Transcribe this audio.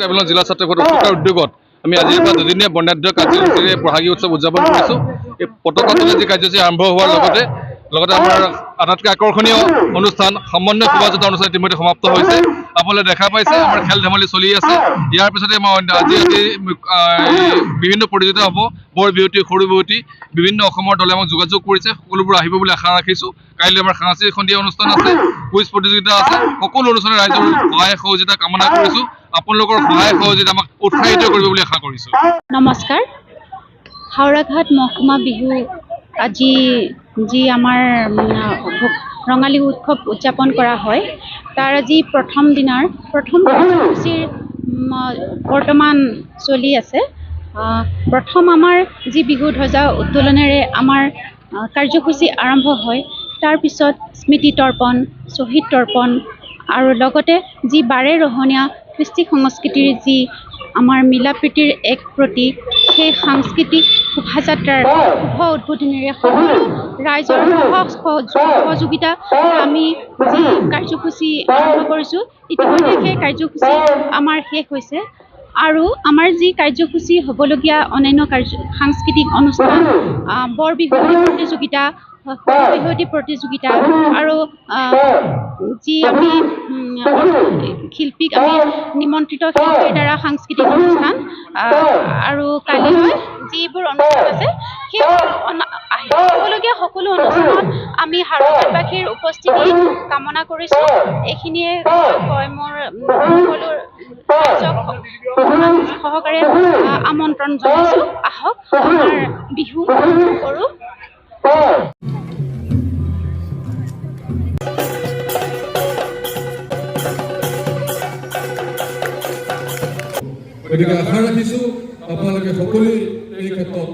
Tribal জিলা ছাত্ৰ পৰিষদৰ উদ্যোগত আমি আজিৰ পৰা দুদিনীয়া বৰ্ণাঢ্য কাৰ্যসূচীৰে বহাগী উৎসৱ উদযাপন কৰিছোঁ। এই পতাকা তুলি কাৰ্যসূচী আৰম্ভ হোৱাৰ লগতে আমাৰ আটাইতকৈ আকৰ্ষণীয় অনুষ্ঠান সমন্বয় শোভাযাত্ৰা অনুষ্ঠান ইতিমধ্যে সমাপ্ত হৈছে। আপোনালোকে দেখা পাইছে আমাৰ খেল ধেমালি চলি আছে। ইয়াৰ পিছতে আজি বিভিন্ন প্ৰতিযোগিতা হ'ব। বৰ বিহুতি, সৰু বিহুতি বিভিন্ন অসমৰ দলে আমাক যোগাযোগ কৰিছে। সকলোবোৰ আহিব বুলি আশা ৰাখিছোঁ। কাইলৈ আমাৰ সাংস্কৃতিক সন্ধিয়া অনুষ্ঠান আছে, কুইজ প্ৰতিযোগিতা আছে। সকলো অনুষ্ঠানে ৰাইজৰ সহায় সহযোগিতা কামনা কৰিছোঁ। আপোনালোকৰ সহায় সহযোগিতা আমাক উৎসাহিত কৰিব বুলি আশা কৰিছোঁ। নমস্কাৰ। হাওৰাঘাট মহকুমা বিহু আজি যি আমাৰ ৰঙালী উৎসৱ উদযাপন কৰা হয়, তাৰ আজি প্ৰথম কাৰ্যসূচীৰ বৰ্তমান চলি আছে। প্ৰথম আমাৰ যি বিহু ধ্বজা উত্তোলনেৰে আমাৰ কাৰ্যসূচী আৰম্ভ হয়, তাৰপিছত স্মৃতি তৰ্পণ, শ্বহীদ তৰ্পণ আৰু লগতে যি বাৰে ৰহণীয়া কৃষ্টি সংস্কৃতিৰ যি আমাৰ মিলা প্ৰীতিৰ এক প্ৰতীক, সেই সাংস্কৃতিক শোভাযাত্ৰাৰ শুভ উদ্বোধনেৰে সকলো ৰাইজৰ সহযোগিতা আমি যি কাৰ্যসূচী আৰম্ভ কৰিছোঁ, ইতিমধ্যে সেই কাৰ্যসূচী আমাৰ শেষ হৈছে। আৰু আমাৰ যি কাৰ্যসূচী হ'বলগীয়া অন্যান্য সাংস্কৃতিক অনুষ্ঠান, বৰ বিহুৱতী প্ৰতিযোগিতা, সৰু বিহুৱতী প্ৰতিযোগিতা আৰু যি আমি শিল্পীক আমি নিমন্ত্ৰিত শিল্পীৰ দ্বাৰা সাংস্কৃতিক অনুষ্ঠান আৰু কাইলৈ যিবোৰ অনুষ্ঠান আছে, সেই হ'বলগীয়া সকলো অনুষ্ঠানত আমি হাওৰাঘাটবাসীৰ উপস্থিতি কামনা কৰিছোঁ। এইখিনিয়ে কয় মোৰ সকলো ৰাইজক সহকাৰে আমন্ত্ৰণ জনাইছোঁ। আহক আমাৰ বিহু কৰোঁ। গতিকে আশা ৰাখিছোঁ আপোনালোকে সকলোৱে এই ক্ষেত্ৰত